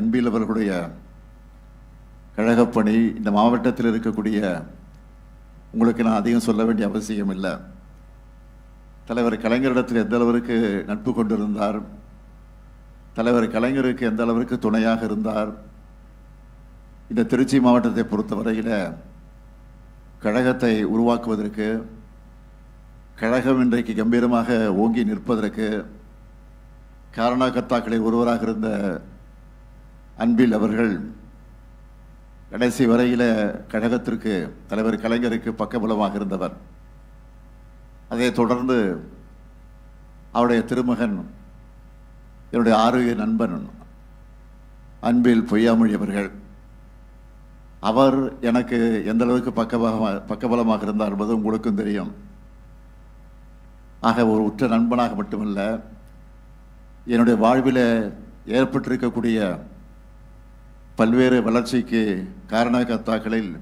அன்பில் அவர்களுடைய கழகப்பணி இந்த மாவட்டத்தில் இருக்கக்கூடிய உங்களுக்கு நான் அதிகம் சொல்ல வேண்டிய அவசியம் இல்லை. தலைவர் கலைஞரிடத்தில் எந்த அளவிற்கு நட்பு கொண்டிருந்தார், தலைவர் கலைஞருக்கு எந்த அளவிற்கு துணையாக இருந்தார். இந்த திருச்சி மாவட்டத்தை பொறுத்தவரையில் கழகத்தை உருவாக்குவதற்கு, கழகம் இன்றைக்கு கம்பீரமாக ஓங்கி நிற்பதற்கு காரணகர்த்தாக்களில் ஒருவராக இருந்த அன்பில் அவர்கள் கடைசி வரையில் கழகத்திற்கு, தலைவர் கலைஞருக்கு பக்கபலமாக இருந்தவர். அதை தொடர்ந்து அவருடைய திருமகன், என்னுடைய ஆரோக்கிய நண்பன் அன்பில் பொய்யாமொழி அவர்கள், அவர் எனக்கு எந்த அளவுக்கு பக்கபலமாக இருந்தார் என்பது உங்களுக்கும் தெரியும். ஆக ஒரு உற்ற நண்பனாக மட்டுமல்ல, என்னுடைய வாழ்வில் ஏற்பட்டிருக்கக்கூடிய பல்வேறு வளர்ச்சிக்கு காரணகர்த்தாக்களில்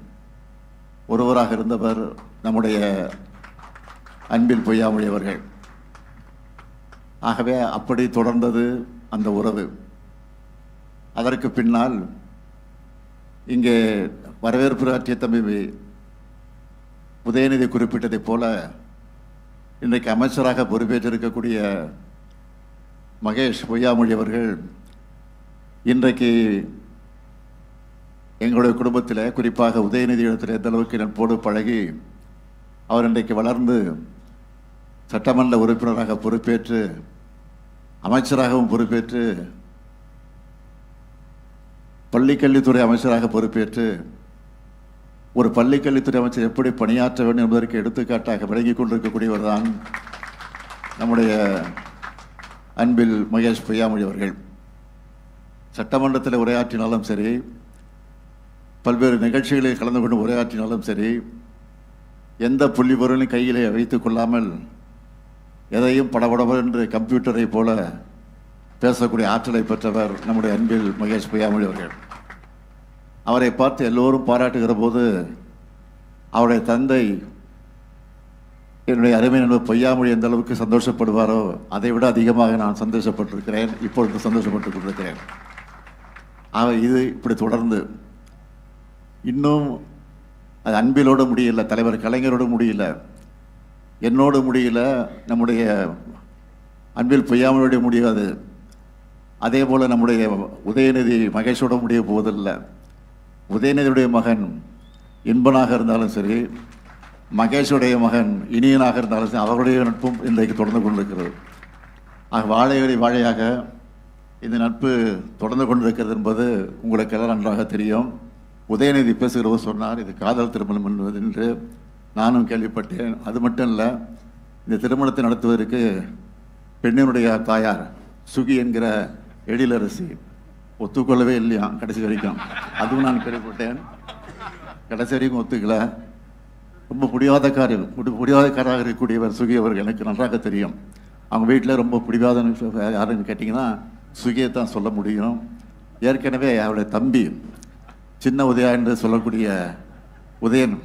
ஒருவராக இருந்தவர் நம்முடைய அன்பில் பொய்யாமொழி அவர்கள். ஆகவே அப்படி தொடர்ந்தது அந்த உறவு. அதற்கு பின்னால் இங்கே வரவேற்பு ஆற்றிய தம்பி உதயநிதி குறிப்பிட்டதைப் போல இன்றைக்கு அமைச்சராக பொறுப்பேற்றிருக்கக்கூடிய மகேஷ் பொய்யாமொழி அவர்கள் இன்றைக்கு எங்களுடைய குடும்பத்தில், குறிப்பாக உதயநிதி இடத்தில் எந்த அளவுக்கு நட்போடு பழகி அவர் இன்றைக்கு வளர்ந்து சட்டமன்ற உறுப்பினராக பொறுப்பேற்று, அமைச்சராகவும் பொறுப்பேற்று, பள்ளிக்கல்வித்துறை அமைச்சராக பொறுப்பேற்று, ஒரு பள்ளிக்கல்வித்துறை அமைச்சர் எப்படி பணியாற்ற வேண்டும் என்பதற்கு எடுத்துக்காட்டாக விளங்கி கொண்டிருக்கக்கூடியவர் தான் நம்முடைய அன்பில் மகேஷ் பொய்யாமொழி அவர்கள். சட்டமன்றத்தில் உரையாற்றினாலும் சரி, பல்வேறு நிகழ்ச்சிகளில் கலந்து கொண்டு உரையாற்றினாலும் சரி, எந்த புள்ளி பொருளையும் கையிலே வைத்துக் கொள்ளாமல் எதையும் படபடவென்று கம்ப்யூட்டரை போல பேசக்கூடிய ஆற்றலை பெற்றவர் நம்முடைய அன்பில் மகேஷ் பொய்யாமொழி அவர்கள். அவரை பார்த்து எல்லோரும் பாராட்டுகிற போது அவருடைய தந்தை, என்னுடைய அருமை நண்பர் பொய்யாமொழி எந்த அளவுக்கு சந்தோஷப்படுவாரோ அதை விட அதிகமாக நான் சந்தோஷப்பட்டிருக்கிறேன், இப்பொழுது சந்தோஷப்பட்டுக் கொண்டிருக்கிறேன். இது இப்படி தொடர்ந்து இன்னும் அது அன்பிலோடு முடியல, தலைவர் கலைஞரோடு முடியல, என்னோடு முடியல, நம்முடைய அன்பில் பொய்யாமொழியோட முடியாது. அதே போல் நம்முடைய உதயநிதி மகேஷோட முடிய போவதில்லை. உதயநிதியுடைய மகன் இன்பனாக இருந்தாலும் சரி, மகேஷுடைய மகன் இனியனாக இருந்தாலும் சரி, அவருடைய நட்பும் இன்றைக்கு தொடர்ந்து கொண்டிருக்கிறது. ஆக வாழையடி வாழையாக இந்த நட்பு தொடர்ந்து கொண்டிருக்கிறது என்பது உங்களுக்கு எல்லாம் நன்றாக தெரியும். உதயநிதி பேசுகிறவர் சொன்னார், இது காதல் திருமணம் என்பது என்று நானும் கேள்விப்பட்டேன். அது மட்டும் இல்லை, இந்த திருமணத்தை நடத்துவதற்கு பெண்ணினுடைய தாயார் சுகி என்கிற எழிலரசி ஒத்துக்கொள்ளவே இல்லையா கடைசி வரைக்கும். அதுவும் நான் கேள்விப்பட்டேன். கடைசி வரைக்கும் ஒத்துக்கல. ரொம்ப பிடிவாதக்காராக இருக்கக்கூடியவர் சுகி அவர்கள், எனக்கு நன்றாக தெரியும். அவங்க வீட்டில் ரொம்ப பிடிவாத யாருன்னு கேட்டிங்கன்னா சுகியை தான் சொல்ல முடியும். ஏற்கனவே அவருடைய தம்பி சின்ன உதயா என்று சொல்லக்கூடிய உதயன்,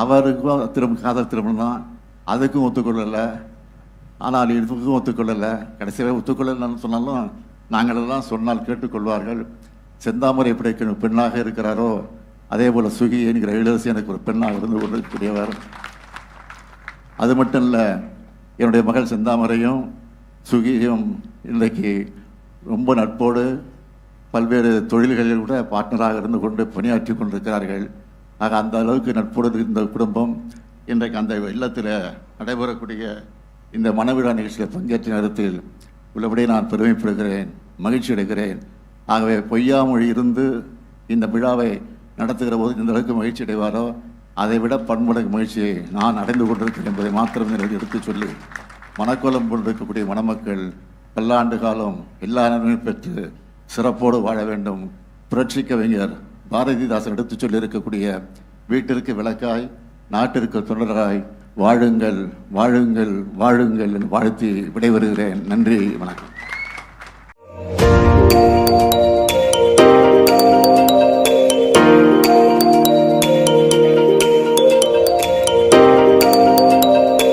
அவருக்கும் காதல் திருமணம் தான், அதுக்கும் ஒத்துக்கொள்ளலை. ஆனால் இதுக்கும் ஒத்துக்கொள்ளலை. கடைசியாக ஒத்துக்கொள்ளலைன்னு சொன்னாலும் நாங்களெல்லாம் சொன்னால் கேட்டுக்கொள்வார்கள். செந்தாமரை எப்படி பெண்ணாக இருக்கிறாரோ அதே போல் சுகி என்கிற இளவரசி எனக்கு ஒரு பெண்ணாக இருந்து கொண்டிருக்கக்கூடியவர். அது மட்டும் இல்லை, என்னுடைய மகள் செந்தாமரையும் சுகியும் இன்றைக்கு ரொம்ப நட்போடு பல்வேறு தொழில்களில் கூட பார்ட்னராக இருந்து கொண்டு பணியாற்றி கொண்டிருக்கிறார்கள். ஆக அந்த அளவுக்கு நட்போடு இந்த குடும்பம் இன்றைக்கு அந்த இல்லத்தில் நடைபெறக்கூடிய இந்த மணவிழா நிகழ்ச்சியில் பங்கேற்ற நேரத்தில் உள்ளபடியே நான் பெருமைப்படுகிறேன், மகிழ்ச்சி அடைகிறேன். ஆகவே பொய்யாமொழி இருந்து இந்த விழாவை நடத்துகிற போது இந்த அளவுக்கு மகிழ்ச்சி அடைவாரோ அதை விட பன்மடங்கு மகிழ்ச்சியை நான் அடைந்து கொண்டிருக்கிறேன் என்பதை மாத்திரம் எடுத்துச் சொல்லி, மணக்கோலம் கொண்டிருக்கக்கூடிய மணமக்கள் பல்லாண்டு காலம் எல்லா நன்மையும் பெற்று சிறப்போடு வாழ வேண்டும். புரட்சி கவிஞர் பாரதிதாசன் எடுத்துச் சொல்லி இருக்கக்கூடிய வீட்டிற்கு விளக்காய் நாட்டிற்கு தொண்டராய் வாழுங்கள் வாழுங்கள் வாழுங்கள் என்று வாழ்த்தி விடைபெறுகிறேன். நன்றி, வணக்கம்.